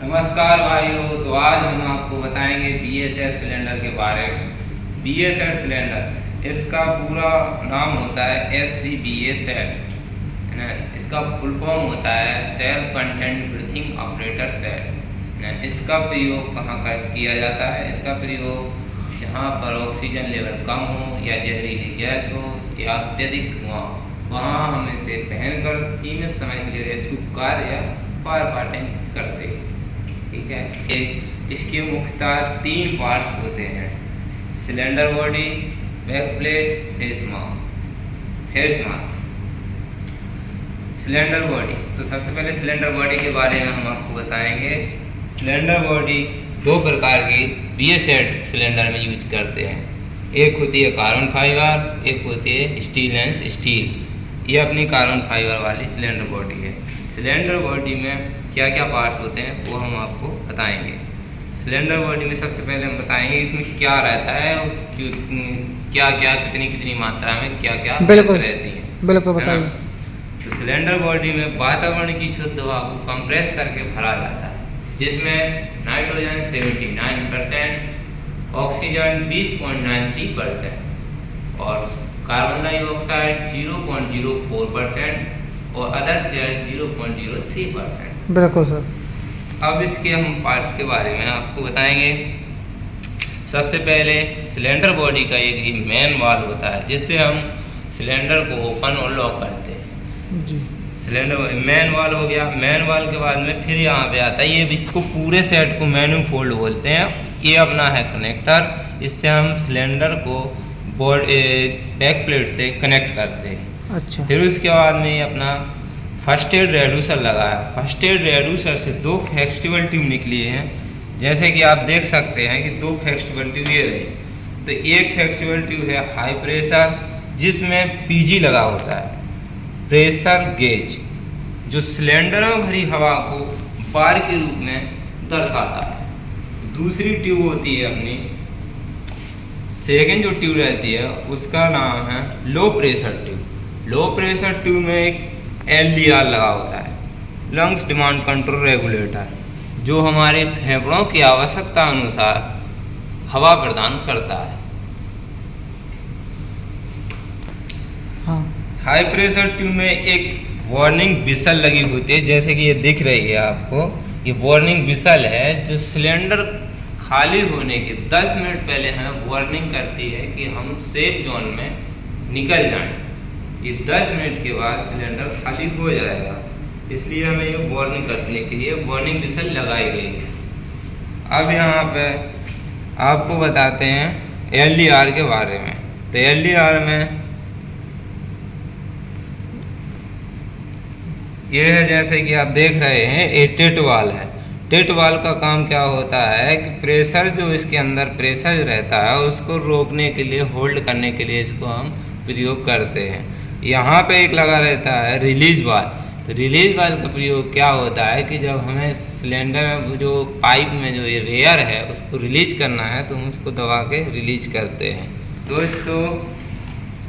नमस्कार भाइयों। तो आज हम आपको बताएंगे BSF सिलेंडर के बारे में। BSF सिलेंडर, इसका पूरा नाम होता है SCBA सेट, है ना। इसका फुल फॉर्म होता है self content breathing operator set. इसका प्रयोग कहाँ कर किया जाता है? इसका प्रयोग जहाँ पर ऑक्सीजन लेवल कम हो या जहरीली गैस हो या अत्यधिक धुआं हो, वहाँ हम इसे पहनकर सीमित समय के लिए रेस्क्यू कार्य या फायर फाइटिंग करते हैं। ठीक है। इसके मुख्यतः 3 पार्ट्स होते हैं: cylinder body, back plate, face mask. Cylinder body, तो सबसे पहले सिलेंडर बॉडी के बारे में हम आपको बताएंगे। सिलेंडर बॉडी 2 प्रकार की BSF सिलेंडर में यूज करते हैं। एक होती है कार्बन फाइबर, एक होती है स्टेनलेस स्टील। ये अपनी कार्बन फाइबर वाली सिलेंडर बॉडी है। सिलेंडर बॉडी में क्या क्या पार्ट्स होते हैं वो हम आपको बताएंगे। सिलेंडर बॉडी में सबसे पहले हम बताएंगे इसमें क्या रहता है और क्या क्या कितनी मात्रा में क्या क्या रहती है। बिल्कुल बताइए। तो सिलेंडर बॉडी में वातावरण की शुद्ध हवा को कंप्रेस करके भरा जाता है, जिसमें नाइट्रोजन 79%, ऑक्सीजन 20.93% और कार्बन डाइऑक्साइड 0.04% और अदर्स गैस 0.03%। बिल्कुल सर। अब इसके हम पार्ट्स के बारे में आपको बताएंगे। सबसे पहले सिलेंडर बॉडी का एक मेन वाल्व होता है, जिससे हम सिलेंडर को ओपन और लॉक करते हैं जी। सिलेंडर मेन वाल्व हो गया। मेन वाल्व के बाद में फिर यहाँ पे आता है, ये इसको पूरे सेट को मैन्युफोल्ड बोलते हैं। ये अपना है कनेक्टर, इससे हम सिलेंडर को बैक प्लेट से कनेक्ट करते हैं। अच्छा। फिर उसके बाद में अपना फर्स्ट एड रेड्यूसर लगाया। फर्स्ट एड रेड्यूसर से 2 फ्लेक्सिबल ट्यूब निकली हैं, जैसे कि आप देख सकते हैं कि 2 फ्लेक्सिबल ट्यूब ये रही। तो एक फ्लेक्सिबल ट्यूब है हाई प्रेशर, जिसमें PG लगा होता है, प्रेशर गेज, जो सिलेंडर में भरी हवा को बार के रूप में दर्शाता है। दूसरी ट्यूब होती है अपनी सेकेंड जो ट्यूब रहती है, उसका नाम है low pressure tube. Low pressure tube में एक LDR लगा होता है, लंग्स डिमांड कंट्रोल रेगुलेटर, जो हमारे फेफड़ों की आवश्यकता अनुसार हवा प्रदान करता है। हाँ। हाई प्रेशर ट्यूब में एक वार्निंग विसल लगी होती है, जैसे कि ये दिख रही है आपको। ये वार्निंग विसल है जो सिलेंडर खाली होने के 10 मिनट पहले हमें वार्निंग करती है कि हम सेफ जोन में निकल जाएं। ये 10 मिनट के बाद सिलेंडर खाली हो जाएगा, इसलिए हमें ये वार्निंग करने के लिए वार्निंग विसल लगाई गई है। अब यहाँ पे आपको बताते हैं LDR के बारे में। तो LDR में ये है, जैसे कि आप देख रहे हैं, ये टिट वाल है। टिट वाल का काम क्या होता है कि प्रेशर जो इसके अंदर प्रेशर रहता है उसको रोकने के लिए, होल्ड करने के लिए इसको हम प्रयोग करते हैं। यहाँ पे एक लगा रहता है रिलीज वाल। तो रिलीज वाल का प्रयोग क्या होता है कि जब हमें सिलेंडर में जो पाइप में जो ये रेयर है उसको रिलीज करना है, तो हम उसको दबा के रिलीज करते हैं। दोस्तों,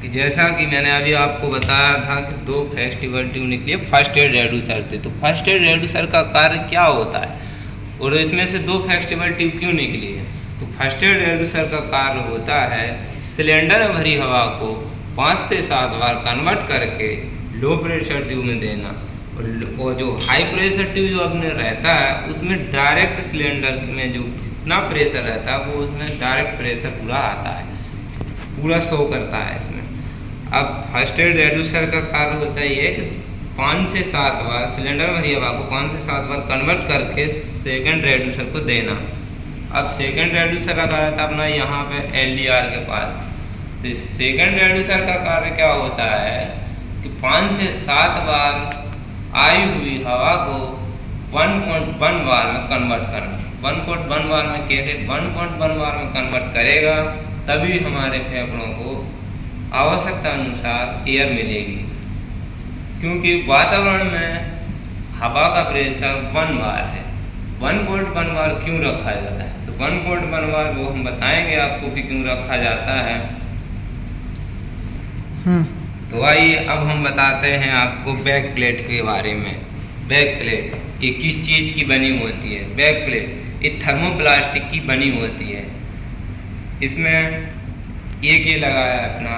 कि जैसा कि मैंने अभी आपको बताया था कि 2 फ्लेक्सिबल ट्यूब निकली है फर्स्ट एड रेड्यूसर से। तो फर्स्ट एड रेड्यूसर का कार्य क्या होता है और इसमें से 2 फ्लेक्सिबल ट्यूब क्यों निकली है? तो फर्स्ट एड रेड्यूसर का कार्य होता है सिलेंडर में भरी हवा को 5 से 7 बार कन्वर्ट करके लो प्रेशर ट्यूब में देना, और जो हाई प्रेशर ट्यूब जो अपने रहता है उसमें डायरेक्ट सिलेंडर में जो जितना प्रेशर रहता है वो उसमें डायरेक्ट प्रेशर पूरा आता है, पूरा शो करता है इसमें। अब फर्स्ट एड रेड्यूसर का कार्य होता है ये कि 5 से 7 बार सिलेंडर में भरी हवा को 5 से 7 बार कन्वर्ट करके सेकेंड रेड्यूसर को देना। अब सेकेंड रेड्यूसर का कार्य था अपना यहाँ पे LDR के पास। तो सेकेंड रेड्यूसर का कार्य क्या होता है कि 5 से 7 बार आई हुई हवा को 1.1 बार में कन्वर्ट करना। 1.1 बार में कैसे? 1.1 बार में कन्वर्ट करेगा तभी हमारे फेफड़ों को आवश्यकता अनुसार एयर मिलेगी, क्योंकि वातावरण में हवा का प्रेशर 1 बार है। 1.1 बार क्यों रखा जाता है? तो 1.1 बार वो हम बताएंगे आपको कि क्यों रखा जाता है। तो आइए अब हम बताते हैं आपको बैक प्लेट के बारे में। बैक प्लेट ये किस चीज़ की बनी होती है? बैक प्लेट ये थर्मोप्लास्टिक की बनी होती है। इसमें एक ये लगा है अपना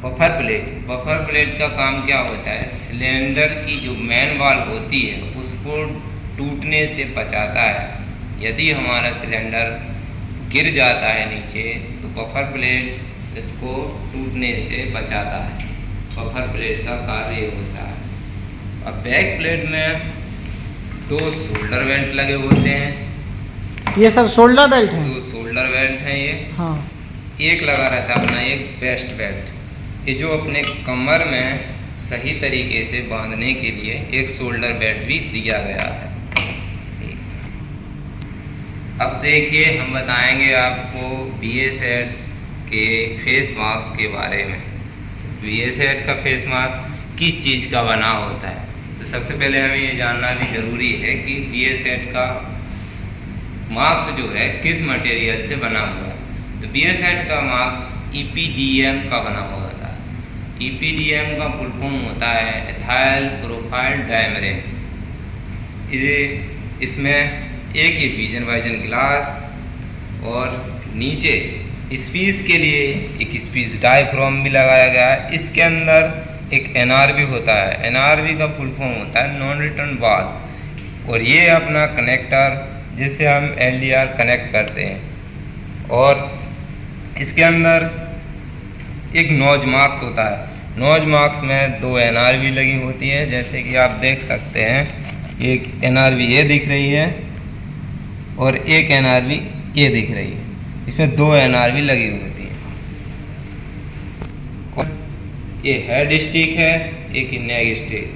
बफर प्लेट। बफर प्लेट का काम क्या होता है? सिलेंडर की जो मेन वाल्व होती है उसको टूटने से बचाता है। यदि हमारा सिलेंडर गिर जाता है नीचे तो बफर प्लेट इसको टूटने से बचाता है। बफर प्लेट का कार्य ये होता है। अब बैक प्लेट में 2 शोल्डर बेल्ट लगे होते हैं। ये सब शोल्डर बेल्ट है? 2 शोल्डर बेल्ट हैं ये। हाँ। एक लगा रहता है अपना एक वेस्ट बेल्ट, ये जो अपने कमर में सही तरीके से बांधने के लिए एक शोल्डर बेल्ट भी दिया गया है। अब देखिए हम बताएंगे आपको BA-सेट के फेस मास्क के बारे में। BA-सेट का फेस मास्क किस चीज़ का बना होता है? तो सबसे पहले हमें ये जानना भी ज़रूरी है कि BA-सेट का मास्क जो है किस मटेरियल से बना हुआ है। तो BA-सेट का मास्क EPDM का बना हुआ था। EPDM का फुल फॉर्म होता है एथाइल प्रोपाइल डायमरेन। इसमें एक ही विजन ग्लास और नीचे स्पीच के लिए एक स्पीच डायफ्राम भी लगाया गया है। इसके अंदर एक NRV होता है। NRV का फुल फॉर्म होता है नॉन रिटर्न बाल, और ये अपना कनेक्टर जिससे हम LDR कनेक्ट करते हैं। और इसके अंदर एक नोज मार्क्स होता है। नोज मार्क्स में 2 NRV लगी होती है, जैसे कि आप देख सकते हैं। एक NRV ये दिख रही है और एक NRV ये दिख रही है। इसमें 2 NRV लगी होती है। और ये हेड स्टिक है, एक नेक स्टिक।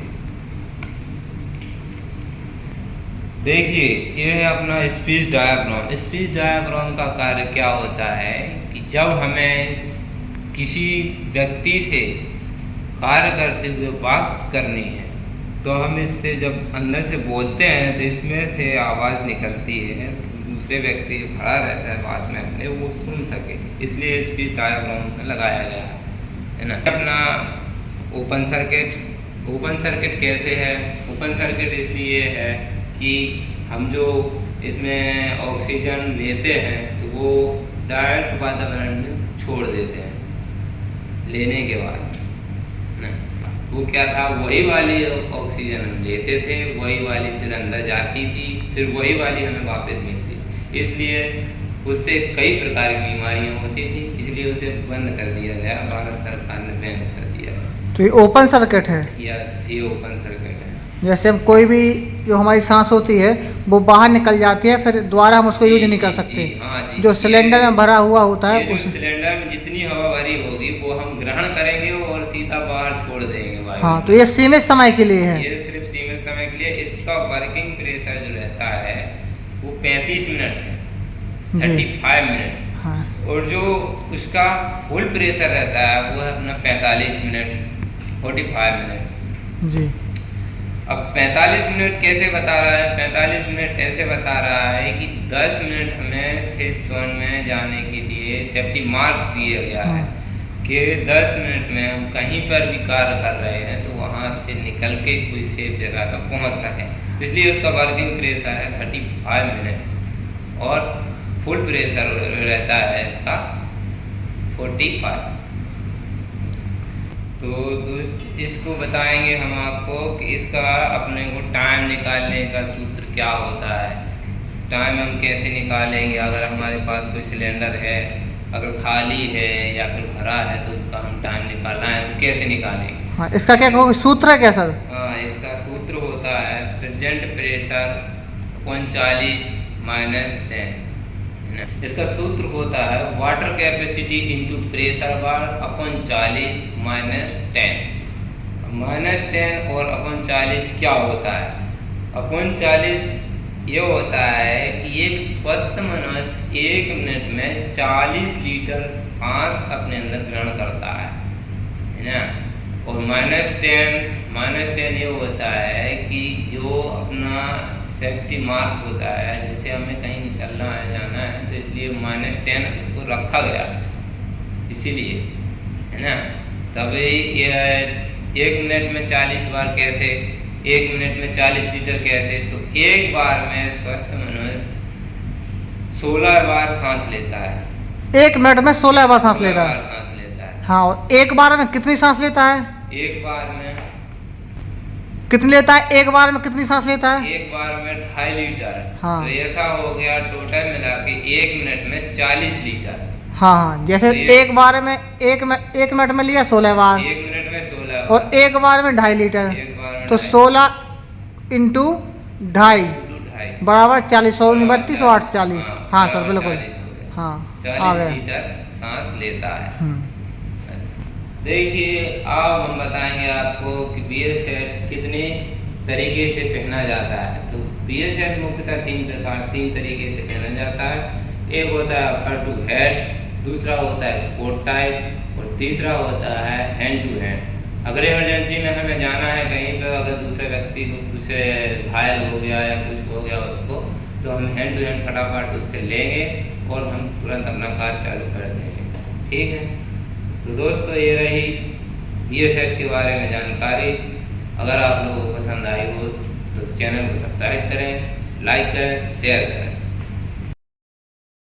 देखिए ये है अपना स्पीच डायफ्राम। स्पीच डायफ्राम का कार्य क्या होता है कि जब हमें किसी व्यक्ति से कार्य करते हुए बात करनी है तो हम इससे जब अंदर से बोलते हैं तो इसमें से आवाज़ निकलती है, दूसरे व्यक्ति खड़ा रहता है पास में अपने, वो सुन सके, इसलिए स्पीच डायफ्राम में लगाया गया है ना। अपना ओपन सर्किट कैसे है? ओपन सर्किट इसलिए है कि हम जो इसमें ऑक्सीजन लेते हैं तो वो डायरेक्ट वातावरण में छोड़ देते हैं लेने के बाद ना। वो क्या था, वही वाली ऑक्सीजन हम लेते थे, वही वाली फिर अंदर जाती थी, फिर वही वाली हमें वापस मिलती। इसलिए उससे कई प्रकार की बीमारियां होती थी, इसलिए उसे बंद कर दिया गया, भारत सरकार ने बैन कर दिया। तो ये ओपन सर्किट है? यस, ये ओपन सर्किट है। जैसे हम कोई भी जो हमारी सांस होती है वो बाहर निकल जाती है, फिर दोबारा हम उसको यूज नहीं कर सकते। हाँ जी, जो सिलेंडर में भरा हुआ होता है उस सिलेंडर में जितनी हवा भरी होगी वो हम ग्रहण करेंगे और सीधा बाहर छोड़ देंगे वायु। हाँ, तो ये सीमित समय के लिए है। ये सिर्फ सीमित समय के लिए। इसका वर्किंग प्रेशर जो रहता है वो 35 मिनट है, 35 मिनट। हाँ। और जो उसका फुल प्रेशर रहता है वो है अपना 45 मिनट, 45 मिनट जी। अब 45 मिनट कैसे बता रहा है? 45 मिनट ऐसे बता रहा है कि 10 मिनट हमें सेफ जोन में जाने के लिए सेफ्टी मार्क्स दिया गया है कि 10 मिनट में हम कहीं पर भी कार्य कर रहे हैं तो वहाँ से निकल के कोई सेफ जगह पर पहुँच सकें। इसलिए उसका वर्किंग प्रेशर है 35 मिनट और फुल प्रेशर रहता है इसका 45। तो दोस्त इसको बताएंगे हम आपको कि इसका अपने को टाइम निकालने का सूत्र क्या होता है। टाइम हम कैसे निकालेंगे? अगर हमारे पास कोई सिलेंडर है, अगर खाली है या फिर भरा है तो उसका हम टाइम निकालना है तो कैसे निकालेंगे? हाँ, इसका क्या सूत्र है क्या सर? हाँ, इसका सूत्र होता है प्रेजेंट प्रेशर अपॉन 40 - 10। इसका सूत्र होता है water capacity into pressure bar upon 40 - 10। -10 और अपॉन 40 क्या होता है? अपॉन 40 ये होता है कि एक स्वस्थ मनुष्य 1 मिनट में 40 लीटर सांस अपने अंदर ग्रहण करता है ना। और -10 ये होता है कि जो अपना सेफ्टी मार्क होता है, जैसे हमें कहीं निकलना है, जाना है, तो इसलिए -10 उसको रखा गया इसीलिए, है ना। तभी ये 1 मिनट में 40 बार कैसे 1 मिनट में 40 लीटर कैसे? तो एक बार में स्वस्थ मनुष्य 16 बार सांस लेता है। 1 मिनट में 16 बार सांस 16 लेता बार है। सांस लेता है। हाँ, और एक बार में कितनी सांस लेता है? एक बार में कितनी लेता है? एक बार में कितनी सांस लेता है? एक बार में 2.5 लीटर। हाँ। तो ऐसा हो गया टोटल मिला के 1 मिनट में 40 लीटर। हाँ हाँ, जैसे तो ये- एक बार में एक मिनट में लिया 16 बार 1 मिनट में 16 और बार। एक बार में 2.5 लीटर, एक बार में तो 2.5 16 इंटू 2.5 इंटू 2.5 बराबर 40, 32 और 8 40। हाँ सर, बिल्कुल। 40 हो गया। हाँ, आ 40 गया। लीटर सांस लेता है। हम्म, देखिए, अब हम बताएंगे आपको कि बियर सेट कितने तरीके से पहना जाता है। तो बियर सेट मुख्यतः 3 तरीके से पहना जाता है। एक होता है अपर टू हेड, दूसरा होता है कोट टाइप और तीसरा होता है हैंड टू हैंड। अगर इमरजेंसी में हमें जाना है कहीं पर, अगर दूसरे व्यक्ति को कुछ घायल हो गया या कुछ हो गया उसको, तो हम हैंड टू हैंड फटाफट उससे लेंगे और हम तुरंत अपना कार्य चालू कर देंगे। ठीक है, तो दोस्तों ये रही बियर सेट के बारे में जानकारी। अगर आप लोगों को पसंद आई हो तो चैनल को सब्सक्राइब करें, लाइक करें, शेयर करें।